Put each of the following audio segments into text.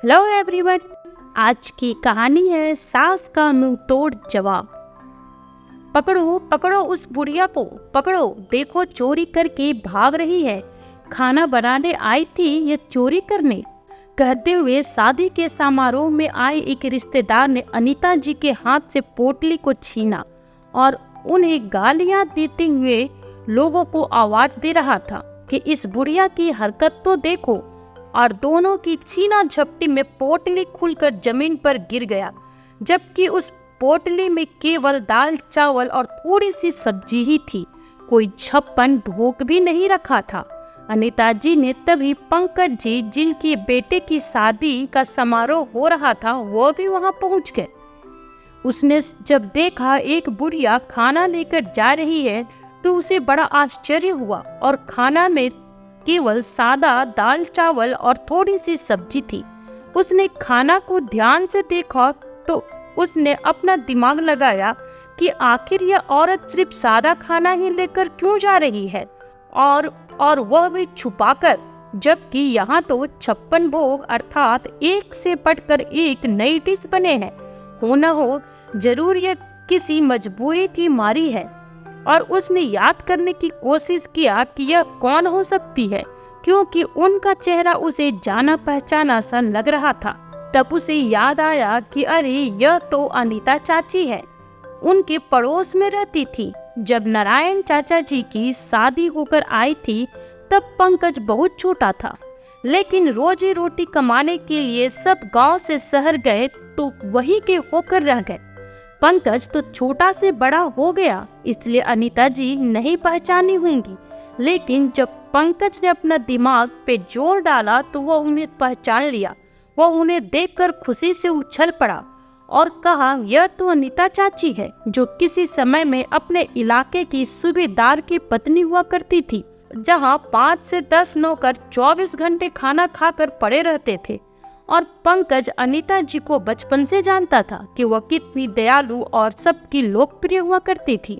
Hello everyone. आज की कहानी है सास का मुंह तोड़ जवाब। पकड़ो पकड़ो उस बुढ़िया को, पकड़ो, देखो चोरी करके भाग रही है। खाना बनाने आई थी ये चोरी करने। कहते हुए शादी के समारोह में आए एक रिश्तेदार ने अनीता जी के हाथ से पोटली को छीना और उन्हें गालियां देते हुए लोगों को आवाज दे रहा था कि इस बुढ़िया की हरकत तो देखो। और दोनों की छीना झपटी में पोटली खुलकर जमीन पर गिर गया, जबकि उस पोटली में केवल दाल चावल और थोड़ी सी सब्जी ही थी। कोई छप्पन भोग भी नहीं रखा था। अनीता जी ने तभी पंकज जी, जिनकी बेटे की शादी का समारोह हो रहा था, वो भी वहां पहुंच गए। उसने जब देखा एक बुढ़िया खाना लेकर जा रही है तो उसे बड़ा आश्चर्य हुआ और खाना में केवल सादा दाल चावल और थोड़ी सी सब्जी थी। उसने खाना को ध्यान से देखा तो उसने अपना दिमाग लगाया कि आखिर यह औरत सिर्फ सादा खाना ही लेकर क्यों जा रही है, और वह भी छुपाकर, जबकि यहाँ तो 56 भोग अर्थात एक से बढ़कर एक नई डिश बने हैं। हो न हो जरूर यह किसी मजबूरी की मारी है। और उसने याद करने की कोशिश किया कि यह कौन हो सकती है, क्योंकि उनका चेहरा उसे जाना पहचाना सा लग रहा था। तब उसे याद आया कि अरे यह तो अनीता चाची है, उनके पड़ोस में रहती थी। जब नारायण चाचा जी की शादी होकर आई थी तब पंकज बहुत छोटा था, लेकिन रोजी रोटी कमाने के लिए सब गांव से शहर गए तो वही के होकर रह गए। पंकज तो छोटा से बड़ा हो गया, इसलिए अनीता जी नहीं पहचानी होंगी, लेकिन जब पंकज ने अपना दिमाग पे जोर डाला तो वह उन्हें पहचान लिया। वह उन्हें देखकर खुशी से उछल पड़ा और कहा, यह तो अनीता चाची है जो किसी समय में अपने इलाके की सूबेदार की पत्नी हुआ करती थी, जहां 5 से 10 नौकर 24 घंटे खाना खाकर पड़े रहते थे। और पंकज अनीता जी को बचपन से जानता था कि वह कितनी दयालु और सबकी लोकप्रिय हुआ करती थी,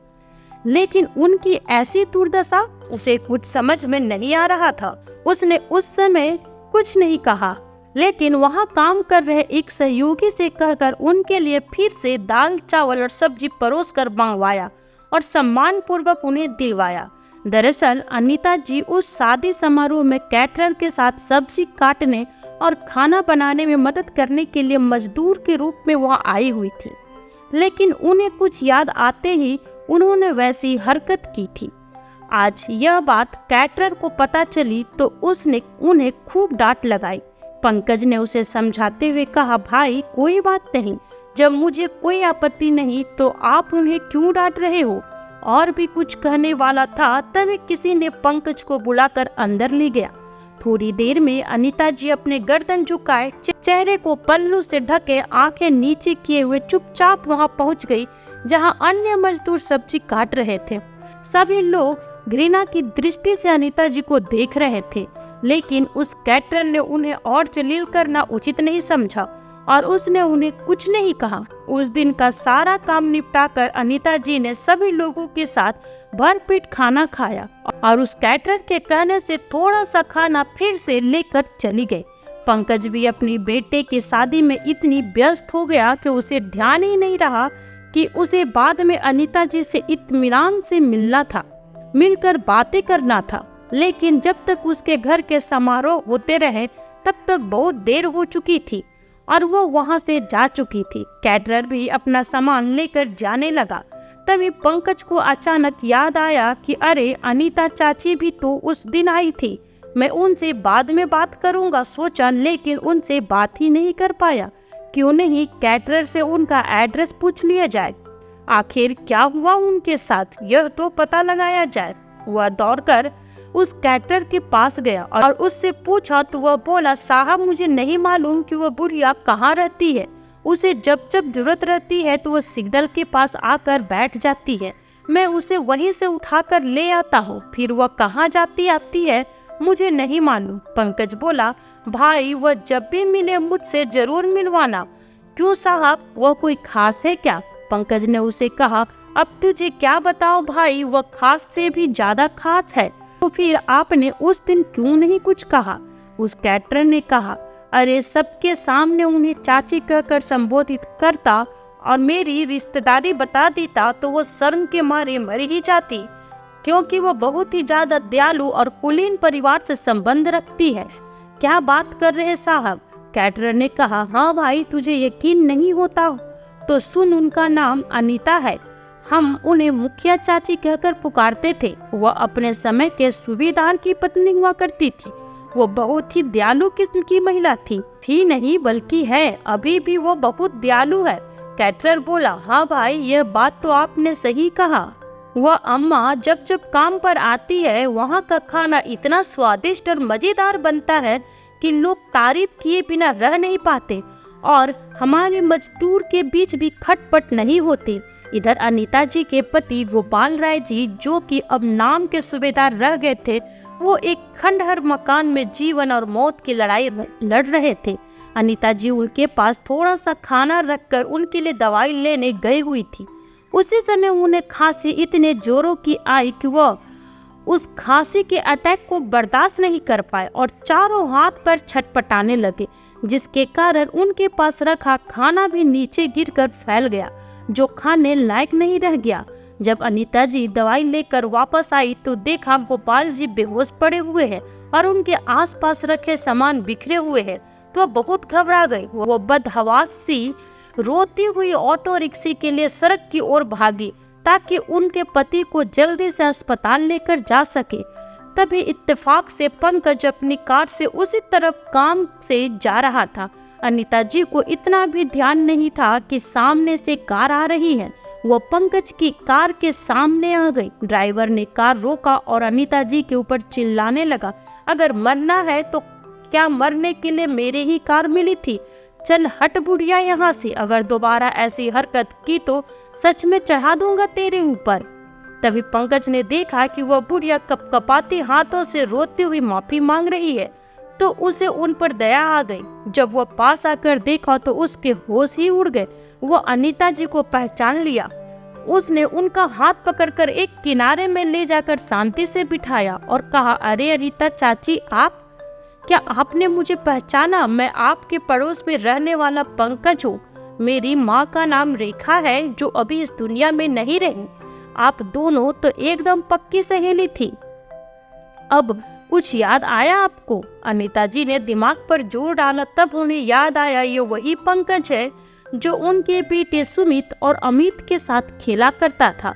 लेकिन उनकी ऐसी दुर्दशा उसे कुछ समझ में नहीं आ रहा था। उसने उस समय कुछ नहीं कहा, लेकिन वहाँ काम कर रहे एक सहयोगी से कहकर उनके लिए फिर से दाल चावल और सब्जी परोस कर मंगवाया और सम्मान पूर्वक उन्हें दिलवाया। दरअसल अनीता जी उस शादी समारोह में कैटरर के साथ सब्जी काटने और खाना बनाने में मदद करने के लिए मजदूर के रूप में वहाँ आई हुई थी, लेकिन उन्हें कुछ याद आते ही उन्होंने वैसी हरकत की थी। आज यह बात कैटरर को पता चली तो उसने उन्हें खूब डांट लगाई। पंकज ने उसे समझाते हुए कहा, भाई कोई बात नहीं, जब मुझे कोई आपत्ति नहीं तो आप उन्हें क्यों डांट रहे हो। और भी कुछ कहने वाला था तभी किसी ने पंकज को बुलाकर अंदर ले गया। थोड़ी देर में अनीता जी अपने गर्दन झुकाए, चेहरे को पल्लू से ढके, आंखें नीचे किए हुए चुपचाप वहां पहुंच गई जहां अन्य मजदूर सब्जी काट रहे थे। सभी लोग घृणा की दृष्टि से अनीता जी को देख रहे थे, लेकिन उस कैटरर ने उन्हें और जलील करना उचित नहीं समझा और उसने उन्हें कुछ नहीं कहा। उस दिन का सारा काम निपटाकर अनीता जी ने सभी लोगों के साथ भरपेट खाना खाया और उस कैटरर के कहने से थोड़ा सा खाना फिर से लेकर चली गई। पंकज भी अपनी बेटे की शादी में इतनी व्यस्त हो गया कि उसे ध्यान ही नहीं रहा कि उसे बाद में अनीता जी से इत्मीनान से मिलना था, मिलकर बातें करना था। लेकिन जब तक उसके घर के समारोह होते रहे तब तक बहुत देर हो चुकी थी और वो वहां से जा चुकी थी। कैटरर भी अपना सामान लेकर जाने लगा। तभी पंकज को अचानक याद आया कि अरे अनीता चाची भी तो उस दिन आई थी, मैं उनसे बाद में बात करूंगा सोचा, लेकिन उनसे बात ही नहीं कर पाया। क्यों नहीं कैटरर से उनका एड्रेस पूछ लिया जाए, आखिर क्या हुआ उनके साथ यह तो पता लगाया जाए। वह दौड़कर उस कैटरर के पास गया और उससे पूछा तो वह बोला, साहब मुझे नहीं मालूम कि वह बुढ़िया कहाँ रहती है। उसे जब जब जरूरत रहती है तो वह सिग्नल के पास आकर बैठ जाती है, मैं उसे वहीं से उठाकर ले आता हूँ, फिर वह कहाँ जाती आती है मुझे नहीं मालूम। पंकज बोला, भाई वह जब भी मिले मुझसे जरूर मिलवाना। क्यों साहब, वह कोई खास है क्या? पंकज ने उसे कहा, अब तुझे क्या बताओ भाई, वह खास से भी ज्यादा खास है। तो फिर आपने उस दिन क्यों नहीं कुछ कहा? उस कैटरर ने कहा, अरे सबके सामने उन्हें चाची कहकर संबोधित करता और मेरी रिश्तेदारी बता देता तो वो शर्म के मारे मर ही जाती, क्योंकि वो बहुत ही ज्यादा दयालु और कुलीन परिवार से संबंध रखती है। क्या बात कर रहे साहब, कैटरर ने कहा। हाँ भाई, तुझे यकीन नहीं होता तो सुन, उनका नाम अनीता है। हम उन्हें मुखिया चाची कहकर पुकारते थे। वह अपने समय के सूबेदार की पत्नी हुआ करती थी। वो बहुत ही दयालु किस्म की महिला थी नहीं बल्कि है, अभी भी वो बहुत दयालु है। कैटरर बोला, हाँ भाई, यह बात तो आपने सही कहा। वह अम्मा जब जब काम पर आती है, वहाँ का खाना इतना स्वादिष्ट और मजेदार बनता है कि लोग तारीफ किए बिना रह नहीं पाते और हमारे मजदूर के बीच भी खटपट नहीं होती। इधर अनीता जी के पति गोपाल राय जी, जो कि अब नाम के सूबेदार रह गए थे, वो एक खंडहर मकान में जीवन और मौत की लड़ाई लड़ रहे थे। अनीता जी उनके पास थोड़ा सा खाना रखकर उनके लिए दवाई लेने गई हुई थी। उसी समय उन्हें खांसी इतने जोरों की आई कि वह उस खांसी के अटैक को बर्दाश्त नहीं कर पाए और चारों हाथ पर छटपटाने लगे, जिसके कारण उनके पास रखा खाना भी नीचे गिरकर फैल गया, जो खाने लायक नहीं रह गया। जब अनीता जी दवाई लेकर वापस आई तो देखा गोपाल जी बेहोश पड़े हुए हैं और उनके आसपास रखे सामान बिखरे हुए हैं, तो बहुत घबरा गई। वो बदहवास सी रोती हुई ऑटो रिक्शे के लिए सड़क की ओर भागी ताकि उनके पति को जल्दी से अस्पताल लेकर जा सके। तभी इत्तेफाक से पंकज अपनी कार से उसी तरफ काम से जा रहा था। अनीता जी को इतना भी ध्यान नहीं था कि सामने से कार आ रही है। वो पंकज की कार के सामने आ गई। ड्राइवर ने कार रोका और अनीता जी के ऊपर चिल्लाने लगा, अगर मरना है तो क्या मरने के लिए मेरी ही कार मिली थी? चल हट बुढ़िया यहाँ से, अगर दोबारा ऐसी हरकत की तो सच में चढ़ा दूंगा तेरे ऊपर। तभी पंकज ने देखा कि वह बुढ़िया कपकपाती हाथों से रोती हुई माफी मांग रही है, तो उसे उन पर दया आ गई। जब वह पास आकर देखा तो उसके होश ही उड़ गए। वो अनीता जी को पहचान लिया। उसने उनका हाथ पकड़कर एक किनारे में ले जाकर शांति से बिठाया और कहा, अरे अनीता चाची, आप, क्या आपने मुझे पहचाना? मैं आपके पड़ोस में रहने वाला पंकज हूँ। मेरी माँ का नाम रेखा है, जो अभी इस दुनिया में नहीं रही। आप दोनों तो एकदम पक्की सहेली थी। अब कुछ याद आया आपको? अनीता जी ने दिमाग पर जोर डाला, तब उन्हें याद आया ये वही पंकज है जो उनके बेटे सुमित और अमित के साथ खेला करता था।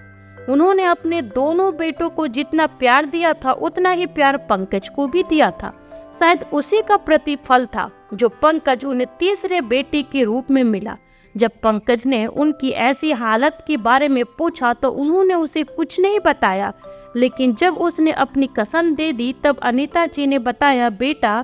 उन्होंने अपने दोनों बेटों को जितना प्यार दिया था उतना ही प्यार पंकज को भी दिया था। शायद उसी का प्रतिफल था जो पंकज उन्हें तीसरे बेटे के रूप में मिला। जब पंकज ने उनकी ऐसी हालत के बारे में पूछा तो उन्होंने उसे कुछ नहीं बताया, लेकिन जब उसने अपनी कसम दे दी तब अनीता जी ने बताया, बेटा,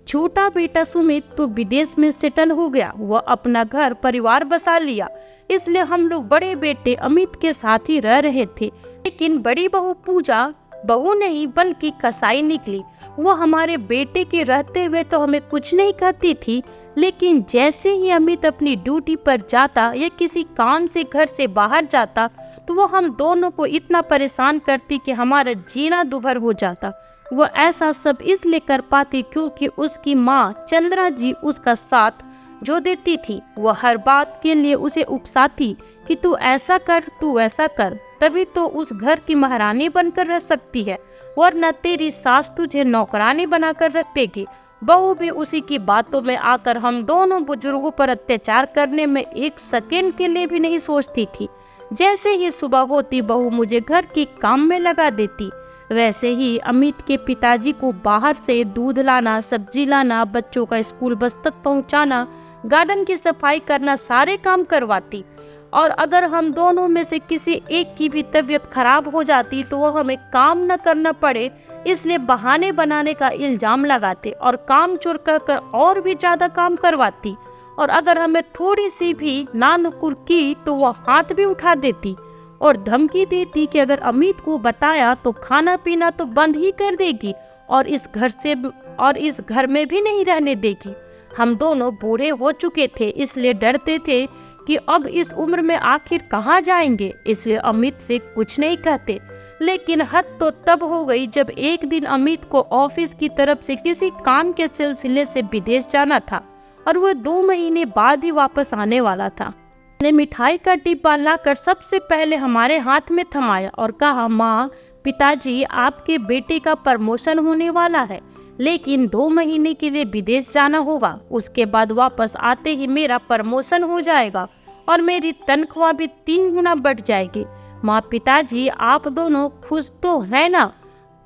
छोटा बेटा सुमित तो विदेश में सेटल हो गया, वह अपना घर परिवार बसा लिया, इसलिए हम लोग बड़े बेटे अमित के साथ ही रह रहे थे। लेकिन बड़ी बहू पूजा बहू नहीं बल्कि कसाई निकली। वो हमारे बेटे के रहते हुए तो हमें कुछ नहीं कहती थी, लेकिन जैसे ही अमित अपनी ड्यूटी पर जाता या किसी काम से घर से बाहर जाता तो वो हम दोनों को इतना परेशान करती कि हमारा जीना दुभर हो जाता। वो ऐसा सब इसलिए कर पाती क्योंकि उसकी माँ चंद्रा जी उसका साथ जो देती थी। वह हर बात के लिए उसे उकसाती कि तू ऐसा कर, तू ऐसा कर, तभी तो उस घर की महारानी बनकर रह सकती है, वरना तेरी सास तुझे नौकरानी बनाकर रख देगी। बहू भी उसी की बातों में आकर हम दोनों बुजुर्गों पर अत्याचार करने में एक सेकेंड के लिए भी नहीं सोचती थी। जैसे ही सुबह होती बहू मुझे घर के काम में लगा देती। वैसे ही अमित के पिताजी को बाहर से दूध लाना, सब्जी लाना, बच्चों का स्कूल बस तक पहुंचाना, गार्डन की सफाई करना, सारे काम करवाती। और अगर हम दोनों में से किसी एक की भी तबीयत खराब हो जाती तो वह हमें काम न करना पड़े इसलिए बहाने बनाने का इल्जाम लगाते और काम चोर कर और भी ज्यादा काम करवाती। और अगर हमें थोड़ी सी भी नानुकुर की तो वह हाथ भी उठा देती और धमकी देती कि अगर अमित को बताया तो खाना पीना तो बंद ही कर देगी और इस घर में भी नहीं रहने देगी। हम दोनों बूढ़े हो चुके थे, इसलिए डरते थे कि अब इस उम्र में आखिर कहाँ जाएंगे, इसलिए अमित से कुछ नहीं कहते। लेकिन हद तो तब हो गई जब एक दिन अमित को ऑफिस की तरफ से किसी काम के सिलसिले से विदेश जाना था और वो 2 महीने बाद ही वापस आने वाला था। ने मिठाई का डिब्बा लाकर सबसे पहले हमारे हाथ में थमाया और कहा, माँ, पिताजी, आपके बेटे का प्रमोशन होने वाला है, लेकिन 2 महीने के लिए विदेश जाना होगा। उसके बाद वापस आते ही मेरा प्रमोशन हो जाएगा और मेरी तनख्वाह भी 3 गुना बढ़ जाएगी। माँ, पिताजी, आप दोनों खुश तो है ना?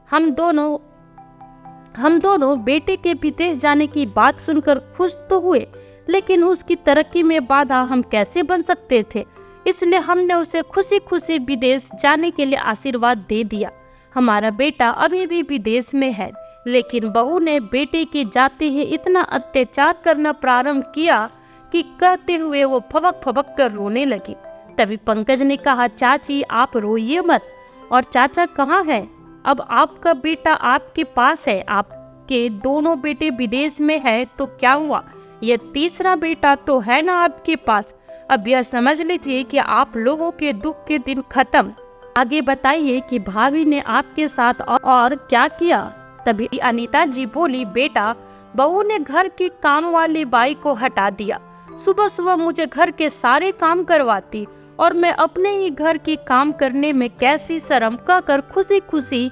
हम दोनों बेटे के विदेश जाने की बात सुनकर खुश तो हुए, लेकिन उसकी तरक्की में बाधा हम कैसे बन सकते थे, इसलिए हमने उसे खुशी खुशी विदेश जाने के लिए आशीर्वाद दे दिया। हमारा बेटा अभी भी विदेश में है, लेकिन बहू ने बेटे के जाते ही इतना अत्याचार करना प्रारंभ किया कि कहते हुए वो फबक फबक कर रोने लगी। तभी पंकज ने कहा, चाची, आप रोइए मत। और चाचा कहाँ है? अब आपका बेटा आपके पास है, आपके दोनों बेटे विदेश में है तो क्या हुआ, ये तीसरा बेटा तो है ना आपके पास। अब यह समझ लीजिए कि आप लोगों के दुख के दिन खत्म। आगे बताइए कि भाभी ने आपके साथ और क्या किया। तभी अनीता जी बोली, बेटा, बहू ने घर की काम वाली बाई को हटा दिया। सुबह सुबह मुझे घर के सारे काम करवाती और मैं अपने ही घर के काम करने में कैसी शर्म कर खुशी खुशी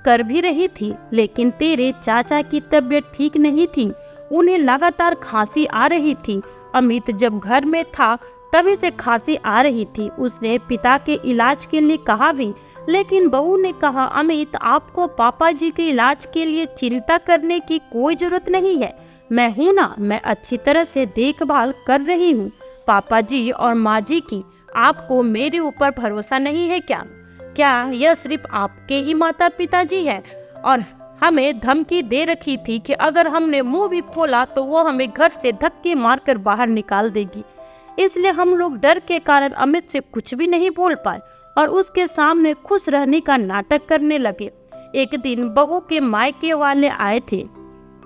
कर भी रही थी। लेकिन तेरे चाचा की तबीयत ठीक नहीं थी, उन्हें लगातार खांसी आ रही थी। अमित जब घर में था तभी से खांसी आ रही थी। उसने पिता के इलाज के लिए कहा भी, लेकिन बहू ने कहा, अमित, आपको पापा जी के इलाज के लिए चिंता करने की कोई जरूरत नहीं है, मैं हूँ ना, मैं अच्छी तरह से देखभाल कर रही हूँ पापा जी और माँ जी की। आपको मेरे ऊपर भरोसा नहीं है क्या? यह सिर्फ आपके ही माता पिता जी है? और हमें धमकी दे रखी थी कि अगर हमने मुंह भी खोला तो वो हमें घर से धक्के मारकर बाहर निकाल देगी। इसलिए हम लोग डर के कारण अमित से कुछ भी नहीं बोल पाए और उसके सामने खुश रहने का नाटक करने लगे। एक दिन बहू के मायके वाले आए थे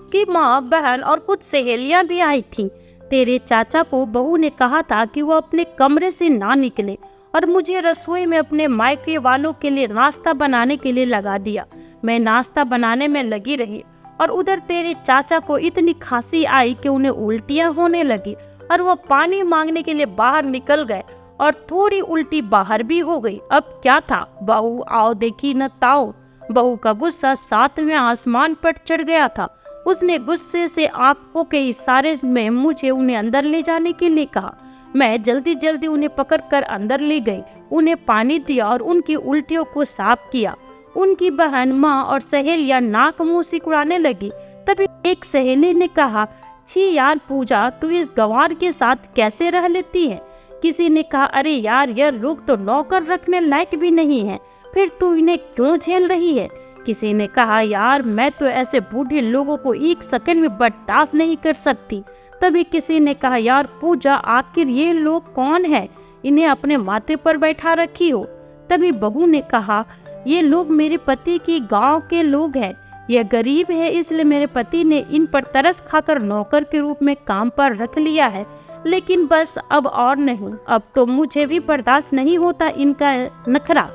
कि माँ, बहन और कुछ सहेलियां भी आई थीं। तेरे चाचा को बहू ने कहा था कि वो अपने कमरे से ना निकले और मुझे रसोई में अपने मायके वालों के लिए नाश्ता बनाने के लिए लगा दिया। मैं नाश्ता बनाने में लगी रही और उधर तेरे चाचा को इतनी खांसी आई कि उन्हें उल्टियां होने लगी और वो पानी मांगने के लिए बाहर निकल गए और थोड़ी उल्टी बाहर भी हो गई। अब क्या था, बहू आओ देखी न ताओ। बहू का गुस्सा 7वें आसमान पर चढ़ गया था। उसने गुस्से से आंखों के इशारे में मुझे उन्हें अंदर ले जाने के लिए कहा। मैं जल्दी जल्दी उन्हें पकड़कर अंदर ले गई, उन्हें पानी दिया और उनकी उल्टियों को साफ किया। उनकी बहन, माँ और सहेलियां नाक मुंह सिकुड़ाने लगी। तभी एक सहेली ने कहा, छी यार पूजा, तू इस गंवार के साथ कैसे रह लेती है? किसी ने कहा, अरे यार, यह लोग तो नौकर रखने लायक भी नहीं है, फिर तू इन्हें क्यों झेल रही है? किसी ने कहा, यार, मैं तो ऐसे बूढ़े लोगों को 1 सेकंड में बर्दाश्त नहीं कर सकती। तभी किसी ने कहा, यार पूजा, आखिर ये लोग कौन है, इन्हें अपने माथे पर बैठा रखी हो। तभी बहू ने कहा, ये लोग मेरे पति की गांव के लोग हैं, यह गरीब है इसलिए मेरे पति ने इन पर तरस खाकर नौकर के रूप में काम पर रख लिया है, लेकिन बस अब और नहीं, अब तो मुझे भी बर्दाश्त नहीं होता इनका नखरा।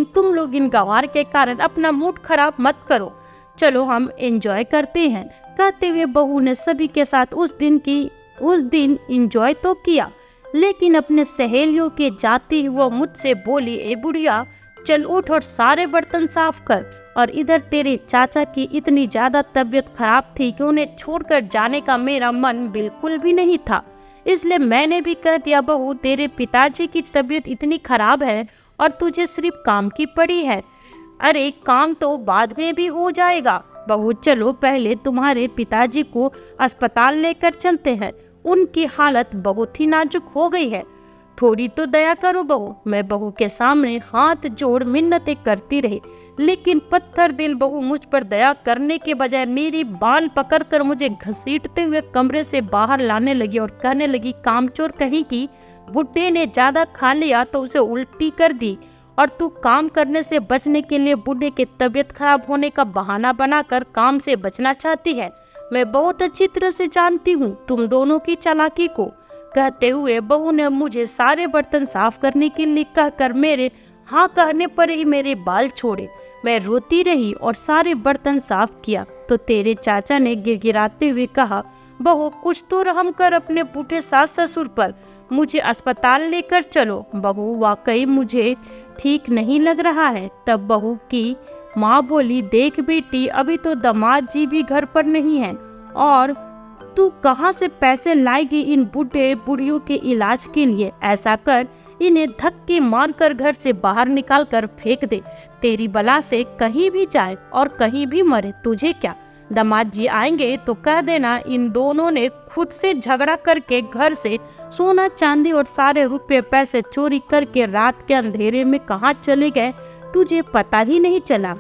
तुम लोग इन गंवार के कारण अपना मूड खराब मत करो, चलो हम एंजॉय करते हैं। कहते हुए बहू ने सभी के साथ उस दिन एंजॉय तो किया, लेकिन अपने सहेलियों के जाते ही वो मुझसे बोली, ए बुढ़िया, चल उठ और सारे बर्तन साफ कर। और इधर तेरे चाचा की इतनी ज्यादा तबीयत खराब थी कि उन्हें छोड़कर जाने का मेरा मन बिल्कुल भी नहीं था। इसलिए मैंने भी कह दिया, बहू, तेरे पिताजी की तबीयत इतनी खराब है और तुझे सिर्फ काम की पड़ी है। अरे काम तो बाद में भी हो जाएगा बहू, चलो पहले तुम्हारे पिताजी को अस्पताल लेकर चलते हैं, उनकी हालत बहुत ही नाजुक हो गई है, थोड़ी तो दया करो बहू। मैं बहू के सामने हाथ जोड़ मिन्नतें करती रही, लेकिन पत्थर दिल बहू मुझ पर दया करने के बजाय मेरी बाल पकड़कर मुझे घसीटते हुए कमरे से बाहर लाने लगी और कहने लगी, कामचोर कहीं की, बुढ़े ने ज्यादा खा लिया तो उसे उल्टी कर दी और तू काम करने से बचने के लिए बूढ़े के तबीयत खराब होने का बहाना बनाकर काम से बचना चाहती है। मैं बहुत अच्छी तरह से जानती हूँ तुम दोनों की चालाकी को। कहते हुए बहू ने मुझे सारे बर्तन साफ करने के लिए कहकर मेरे हाँ कहने पर ही मेरे बाल छोड़े। मैं रोती रही और सारे बर्तन साफ किया तो तेरे चाचा ने गिड़गिड़ाते हुए कहा, बहू कुछ तो रहम कर अपने बूढ़े सास ससुर पर, मुझे अस्पताल लेकर चलो। बहू वाकई मुझे ठीक नहीं लग रहा है। तब बहू की माँ बोली, देख बेटी अभी तो दामाद जी भी घर पर नहीं है और तू कहाँ से पैसे लाएगी इन बूढ़े बुढ़ियों के इलाज के लिए। ऐसा कर इन्हें धक्के मारकर घर से बाहर निकाल कर फेंक दे। तेरी बला से कहीं भी जाए और कहीं भी मरे, तुझे क्या। दामाद जी आएंगे तो कह देना इन दोनों ने खुद से झगड़ा करके घर से सोना चांदी और सारे रुपए पैसे चोरी करके रात के अंधेरे में कहाँ चले गए, तुझे पता ही नहीं चला।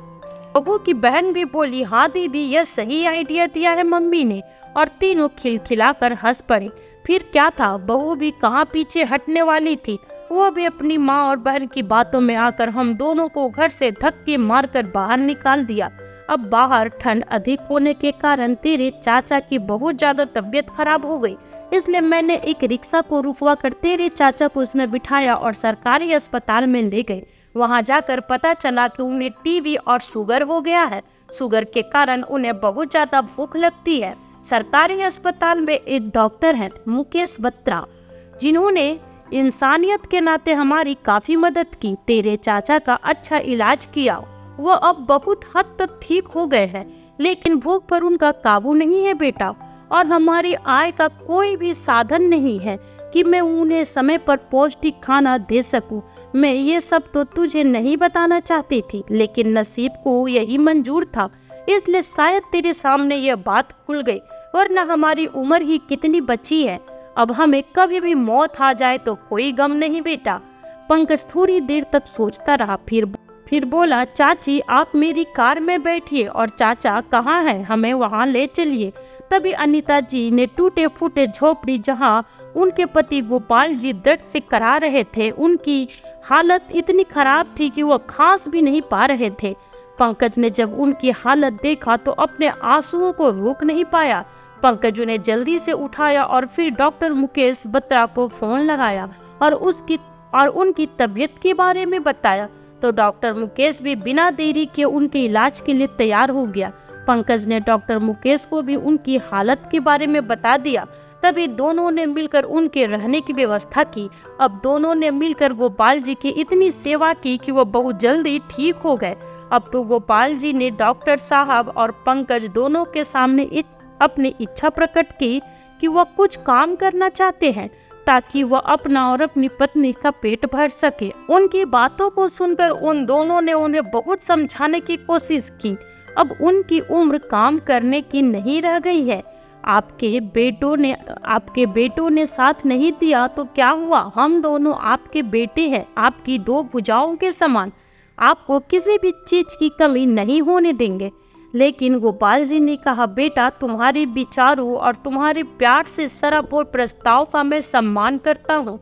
बहू की बहन भी बोली, हाँ दीदी यह सही आइडिया दिया है मम्मी ने। और तीनों खिलखिलाकर हंस पड़े। फिर क्या था, बहू भी कहाँ पीछे हटने वाली थी। वो भी अपनी माँ और बहन की बातों में आकर हम दोनों को घर से धक्के मारकर बाहर निकाल दिया। अब बाहर ठंड अधिक होने के कारण तेरे चाचा की बहुत ज्यादा तबीयत खराब हो गई, इसलिए मैंने एक रिक्शा को रुकवा कर तेरे चाचा को उसमें बिठाया और सरकारी अस्पताल में ले गए। वहां जाकर पता चला कि उन्हें टीबी और शुगर हो गया है। शुगर के कारण उन्हें बहुत ज्यादा भूख लगती है। सरकारी अस्पताल में एक डॉक्टर हैं मुकेश बत्रा, जिन्होंने इंसानियत के नाते हमारी काफी मदद की। तेरे चाचा का अच्छा इलाज किया, वो अब बहुत हद तक ठीक हो गए हैं, लेकिन भूख पर उनका काबू नहीं है बेटा। और हमारी आय का कोई भी साधन नहीं है कि मैं उन्हें समय पर पौष्टिक खाना दे सकूं। मैं ये सब तो तुझे नहीं बताना चाहती थी, लेकिन नसीब को यही मंजूर था, इसलिए शायद तेरे सामने यह बात खुल गई, वरना हमारी उम्र ही कितनी बची है। अब हमें कभी भी मौत आ जाए तो कोई गम नहीं बेटा। पंकज थोड़ी देर तक सोचता रहा, फिर बोला, चाची आप मेरी कार में बैठिए और चाचा कहाँ है, हमें वहाँ ले चलिए। तभी अनीता जी ने टूटे फूटे झोपड़ी जहाँ उनके पति गोपाल जी दर्द से करा रहे थे, उनकी हालत इतनी खराब थी कि वो खांस भी नहीं पा रहे थे। पंकज ने जब उनकी हालत देखा तो अपने आंसुओं को रोक नहीं पाया। पंकज उन्हें जल्दी से उठाया और फिर डॉक्टर मुकेश बत्रा को फोन लगाया और उनकी तबीयत के बारे में बताया। तो डॉक्टर मुकेश भी बिना देरी के उनके इलाज के लिए तैयार हो गया। पंकज ने डॉक्टर मुकेश को भी उनकी हालत के बारे में बता दिया। तभी दोनों ने मिलकर उनके रहने की व्यवस्था की। अब दोनों ने मिलकर गोपाल जी की इतनी सेवा की कि वो बहुत जल्दी ठीक हो गए। अब तो गोपाल जी ने डॉक्टर साहब और पंकज दोनों के सामने अपनी इच्छा प्रकट की कि वह कुछ काम करना चाहते हैं ताकि वह अपना और अपनी पत्नी का पेट भर सके। उनकी बातों को सुनकर उन दोनों ने उन्हें बहुत समझाने की कोशिश की। अब उनकी उम्र काम करने की नहीं रह गई है। आपके बेटों ने साथ नहीं दिया तो क्या हुआ, हम दोनों आपके बेटे हैं, आपकी दो भुजाओं के समान। आपको किसी भी चीज की कमी नहीं होने देंगे। लेकिन गोपाल जी ने कहा, बेटा तुम्हारे विचारों और तुम्हारे प्यार से सराबोर प्रस्ताव का मैं सम्मान करता हूँ,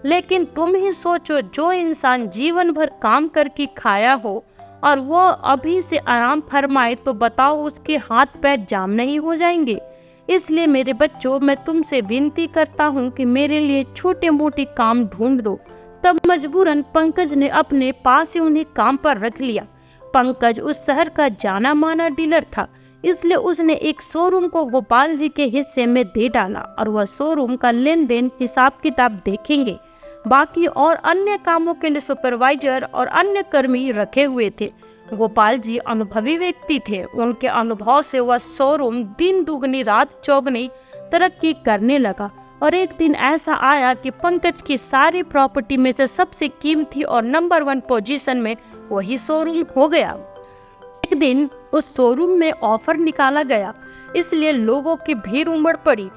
लेकिन तुम ही सोचो, जो इंसान जीवन भर काम करके खाया हो और वो अभी से आराम फरमाए तो बताओ उसके हाथ पैर जाम नहीं हो जाएंगे। इसलिए मेरे बच्चों, मैं तुमसे विनती करता हूँ कि मेरे लिए छोटे मोटे काम ढूंढ दो। तब मजबूरन पंकज ने अपने पास ही उन्हें काम पर रख लिया। पंकज उस शहर का जाना माना डीलर था, इसलिए उसने एक शोरूम को गोपाल जी के हिस्से में दे डाला और वह शोरूम का लेन देन हिसाब किताब देखेंगे। बाकी और अन्य कामों के लिए सुपरवाइजर और अन्य कर्मी रखे हुए थे। गोपाल जी अनुभवी व्यक्ति थे, उनके अनुभव से वह शोरूम दिन दुगनी रात चौगनी तरक्की करने लगा। और एक दिन ऐसा आया कि पंकज की सारी प्रॉपर्टी में से सबसे कीमती और नंबर 1 पोजीशन में वही शोरूम हो गया। एक दिन उस शोरूम में ऑफर निकाला गया, इसलिए लोगों की भीड़ उमड़ पड़ी।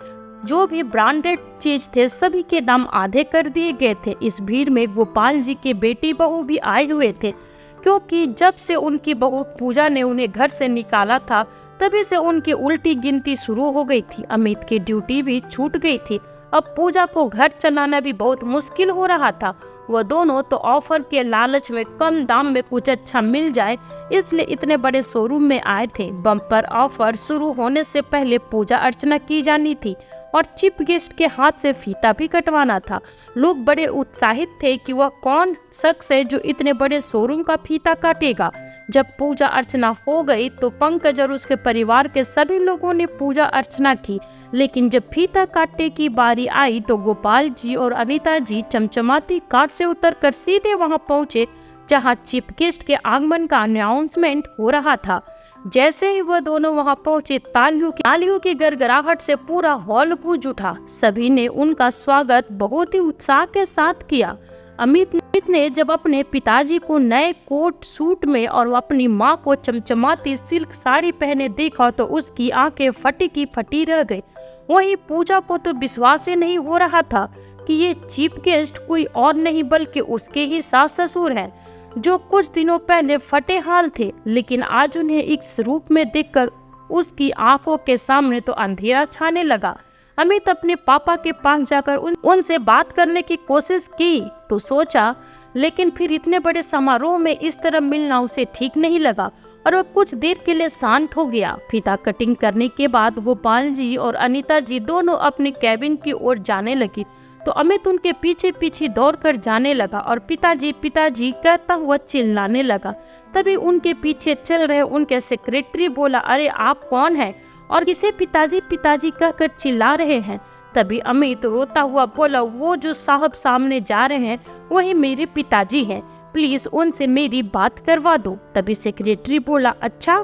जो भी ब्रांडेड चीज थे सभी के दाम आधे कर दिए गए थे। इस भीड़ में गोपाल जी के बेटी बहू भी आए हुए थे, क्योंकि जब से उनकी बहू पूजा ने उन्हें घर से निकाला था तभी से उनकी उल्टी गिनती शुरू हो गई थी। अमित की ड्यूटी भी छूट गई थी। अब पूजा को घर चलाना भी बहुत मुश्किल हो रहा था। वह दोनों तो ऑफर के लालच में कम दाम में कुछ अच्छा मिल जाए इसलिए इतने बड़े शोरूम में आए थे। बम्पर ऑफर शुरू होने से पहले पूजा अर्चना की जानी थी और चीफ गेस्ट के हाथ से फीता भी कटवाना था। लोग बड़े उत्साहित थे कि वह कौन शख्स है जो इतने बड़े शोरूम का फीता काटेगा। जब पूजा अर्चना हो गई तो पंकज और उसके परिवार के सभी लोगों ने पूजा अर्चना की, लेकिन जब फीता काटने की बारी आई तो गोपाल जी और अनीता जी चमचमाती कार से उतरकर सीधे वहां पहुंचे जहां चीफ गेस्ट के आगमन का अनाउंसमेंट हो रहा था। जैसे ही वह दोनों वहां पहुंचे, तालियों की गड़गड़ाहट से पूरा हॉल गूंज उठा। सभी ने उनका स्वागत बहुत ही उत्साह के साथ किया। अमित ने जब अपने पिताजी को नए कोट सूट में और अपनी माँ को चमचमाती सिल्क साड़ी पहने देखा तो उसकी आंखें फटी की फटी रह गई। वहीं पूजा को तो विश्वास ही नहीं हो रहा था कि ये चीफ गेस्ट कोई और नहीं बल्कि उसके ही सास ससुर हैं, जो कुछ दिनों पहले फटे हाल थे, लेकिन आज उन्हें इस रूप में देखकर उसकी आंखों के सामने तो अंधेरा छाने लगा। अमित अपने पापा के पास जाकर उनसे बात करने की कोशिश की तो सोचा, लेकिन फिर इतने बड़े समारोह में इस तरह मिलना उसे ठीक नहीं लगा और वह कुछ देर के लिए शांत हो गया। फीता कटिंग करने के बाद गोपाल जी और अनीता जी दोनों अपने कैबिन की ओर जाने लगी तो अमित उनके पीछे पीछे दौड़कर जाने लगा और पिताजी पिताजी कहता हुआ चिल्लाने लगा। तभी उनके पीछे चल रहे उनके सेक्रेटरी बोला, अरे आप कौन हैं और किसे पिताजी पिताजी कहकर चिल्ला रहे हैं? तभी अमित रोता हुआ बोला, वो जो साहब सामने जा रहे हैं वही मेरे पिताजी हैं, प्लीज उनसे मेरी बात करवा दो। तभी सेक्रेटरी बोला, अच्छा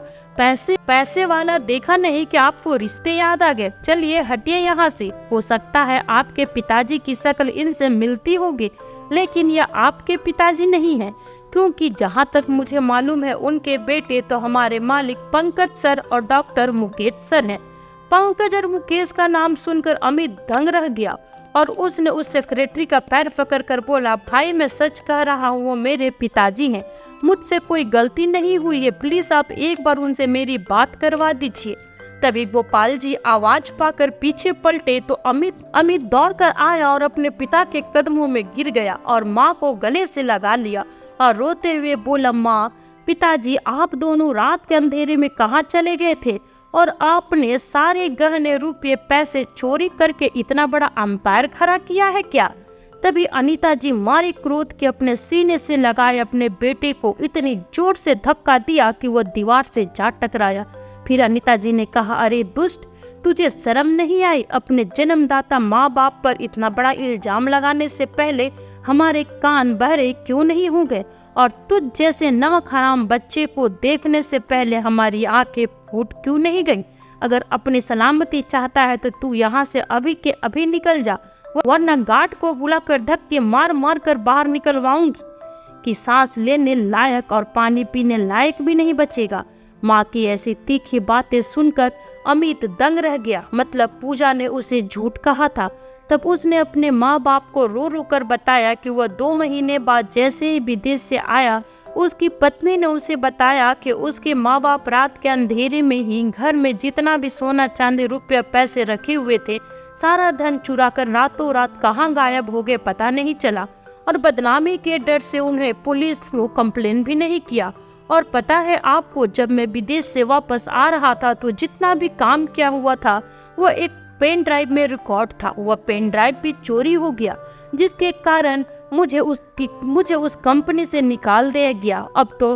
पैसे वाला देखा नहीं कि आपको रिश्ते याद आ गए, चलिए हटिए यहाँ से। हो सकता है आपके पिताजी की शक्ल इनसे मिलती होगी, लेकिन यह आपके पिताजी नहीं है, क्योंकि जहाँ तक मुझे मालूम है उनके बेटे तो हमारे मालिक पंकज सर और डॉक्टर मुकेश सर हैं। पंकज और मुकेश का नाम सुनकर अमित दंग रह गया और उसने उस सेक्रेटरी का पैर पकड़कर बोला, भाई मैं सच कह रहा हूँ, वो मेरे पिताजी हैं, मुझसे कोई गलती नहीं हुई है, प्लीज आप एक बार उनसे मेरी बात करवा दीजिए। तभी गोपाल जी आवाज पाकर पीछे पलटे तो अमित दौड़कर आया और अपने पिता के कदमों में गिर गया और माँ को गले से लगा लिया और रोते हुए बोला, माँ पिताजी आप दोनों रात के अंधेरे में कहाँ चले गए थे और आपने सारे गहने रुपये पैसे चोरी करके इतना बड़ा अंपायर खड़ा किया है क्या? तभी अनीता जी मारे क्रोध के अपने सीने से लगाए अपने बेटे को इतनी जोर से धक्का दिया कि वह दीवार से जा टकराया। फिर अनीता जी ने कहा, अरे दुष्ट, तुझे शर्म नहीं आई? अपने जन्मदाता माँ बाप पर इतना बड़ा इल्जाम लगाने से पहले हमारे कान बहरे क्यों नहीं हो गए? और तुझ जैसे नमक हराम बच्चे को देखने से पहले हमारी आंखें फूट क्यों नहीं गई? अगर अपनी सलामती चाहता है तो तू यहाँ से अभी के अभी निकल जा, वरना गार्ड को बुलाकर धक्के मार मार कर बाहर निकलवाऊंगी कि सांस लेने लायक और पानी पीने लायक भी नहीं बचेगा। माँ की ऐसी तीखी बातें सुनकर अमित दंग रह गया। मतलब पूजा ने उसे झूठ कहा था। तब उसने अपने माँ बाप को रो रो कर बताया कि वह 2 महीने बाद जैसे ही विदेश से आया, उसकी पत्नी ने उसे बताया कि उसके माँ बाप रात के अंधेरे में ही घर में जितना भी सोना चांदी रुपया पैसे रखे हुए थे, सारा धन चुराकर रातों रात कहाँ गायब हो गए पता नहीं चला। और बदनामी के डर से उन्हें पुलिस को कंप्लेन भी नहीं किया। और पता है आपको, जब मैं विदेश से वापस आ रहा था तो जितना भी काम किया हुआ था वो एक पेन ड्राइव में रिकॉर्ड था। वह पेन ड्राइव भी चोरी हो गया, जिसके कारण मुझे उस कंपनी से निकाल दिया गया। अब तो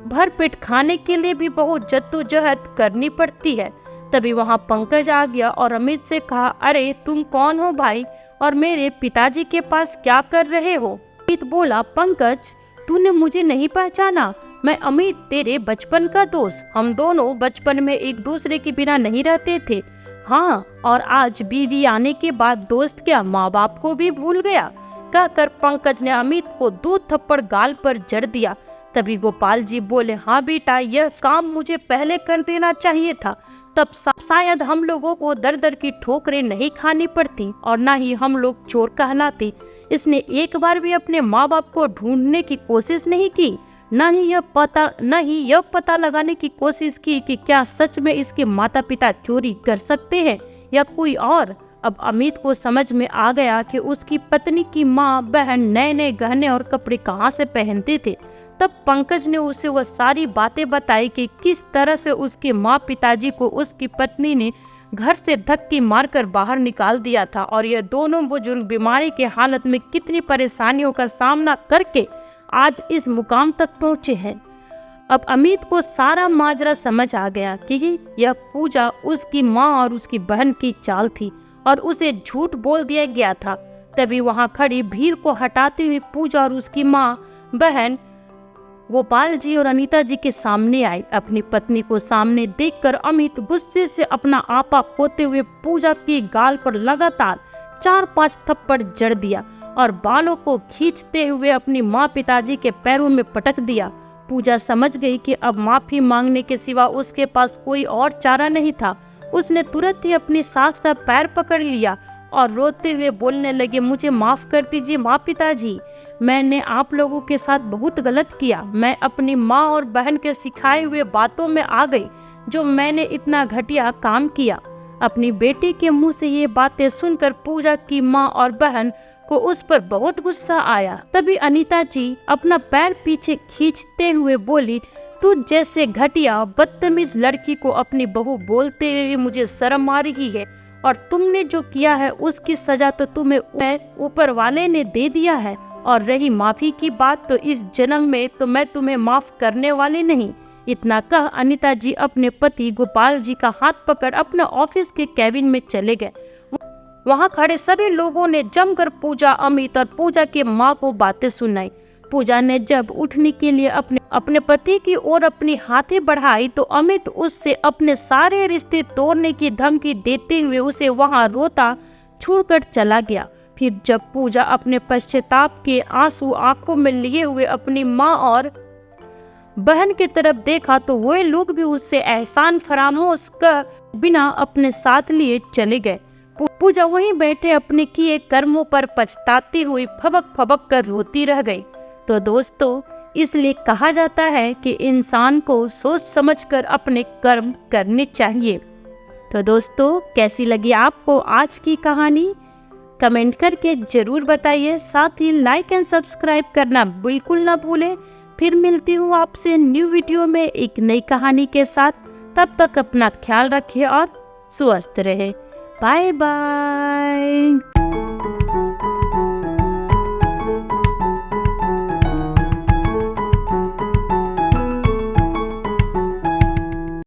भरपेट खाने के लिए भी बहुत जद्दोजहद करनी पड़ती है। तभी वहाँ पंकज आ गया और अमित से कहा, अरे तुम कौन हो भाई और मेरे पिताजी के पास क्या कर रहे हो? अमित बोला, पंकज तूने मुझे नहीं पहचाना? मैं अमित, तेरे बचपन का दोस्त। हम दोनों बचपन में एक दूसरे के बिना नहीं रहते थे। हाँ, और आज बीवी आने के बाद दोस्त क्या माँ बाप को भी भूल गया? कहकर पंकज ने अमित को 2 थप्पड़ गाल पर जड़ दिया। तभी गोपाल जी बोले, हाँ बेटा, यह काम मुझे पहले कर देना चाहिए था, तब शायद हम लोगों को दर दर की ठोकरें नहीं खानी पड़ती और ना ही हम लोग चोर कहलाते। इसने एक बार भी अपने माँ बाप को ढूंढने की कोशिश नहीं की, न ही यह पता लगाने की कोशिश की कि क्या सच में इसके माता पिता चोरी कर सकते हैं या कोई और। अब अमित को समझ में आ गया कि उसकी पत्नी की माँ बहन नए नए गहने और कपड़े कहाँ से पहनते थे। तब पंकज ने उसे वह सारी बातें बताई कि किस तरह से उसके माँ पिताजी को उसकी पत्नी ने घर से धक्के मारकर बाहर निकाल दिया था और यह दोनों बुजुर्ग बीमारी के हालत में कितनी परेशानियों का सामना करके आज इस मुकाम तक पहुँचे हैं। अब अमित को सारा माजरा समझ आ गया कि यह पूजा उसकी माँ और उसकी बहन की चाल थी और उसे झूठ बोल दिया गया था। तभी वहाँ खड़ी भीड़ को हटाते हुए पूजा और उसकी माँ, बहन, गोपाल जी और अनीता जी के सामने आई। अपनी पत्नी को सामने देखकर अमित गुस्से से अपना आपा खोते हुए पूजा के गाल पर लगातार 4-5 थप्पड़ जड़ दिया और बालों को खींचते हुए अपनी माँ पिताजी के पैरों में पटक दिया। पूजा समझ गई कि अब माफी मांगने के सिवा उसके पास कोई और चारा नहीं था। उसने तुरंत ही अपनी सास का पैर पकड़ लिया और रोते हुए बोलने लगे, मुझे माफ कर दीजिए माँ पिताजी, मैंने आप लोगों के साथ बहुत गलत किया। मैं अपनी माँ और बहन के सिखाए हुए बातों में आ गई जो मैंने इतना घटिया काम किया। अपनी बेटी के मुंह से ये बातें सुनकर पूजा की माँ और बहन को उस पर बहुत गुस्सा आया। तभी अनीता जी अपना पैर पीछे खींचते हुए बोली, तू जैसे घटिया बदतमीज लड़की को अपनी बहू बोलते हुए मुझे शर्म आ रही है और तुमने जो किया है उसकी सजा तो तुम्हें ऊपर वाले ने दे दिया है। और रही माफी की बात तो इस जन्म में तो मैं तुम्हें माफ करने वाली नहीं। इतना कह अनीता जी अपने पति गोपाल जी का हाथ पकड़ अपने ऑफिस के कैबिन में चले गए। वहां खड़े सभी लोगों ने जमकर पूजा, अमित और पूजा के माँ को बातें सुनाई। पूजा ने जब उठने के लिए अपने पति की ओर अपनी हाथें बढ़ाई तो अमित उससे अपने सारे रिश्ते तोड़ने की धमकी देते हुए उसे वहां रोता छोड़कर चला गया। फिर जब पूजा अपने पश्चाताप के आंसू आंखों में लिए हुए अपनी माँ और बहन की तरफ देखा तो वे लोग भी उससे एहसान फरामोश कर बिना अपने साथ लिए चले गए। पूजा वहीं बैठे अपने किए कर्मों पर पछताती हुई फबक फबक कर रोती रह गई। तो दोस्तों, इसलिए कहा जाता है कि इंसान को सोच समझकर अपने कर्म करने चाहिए। तो दोस्तों, कैसी लगी आपको आज की कहानी? कमेंट करके जरूर बताइए। साथ ही लाइक एंड सब्सक्राइब करना बिल्कुल ना भूलें। फिर मिलती हूँ आपसे न्यू वीडियो में एक नई कहानी के साथ। तब तक अपना ख्याल रखें और स्वस्थ रहें। Bye bye.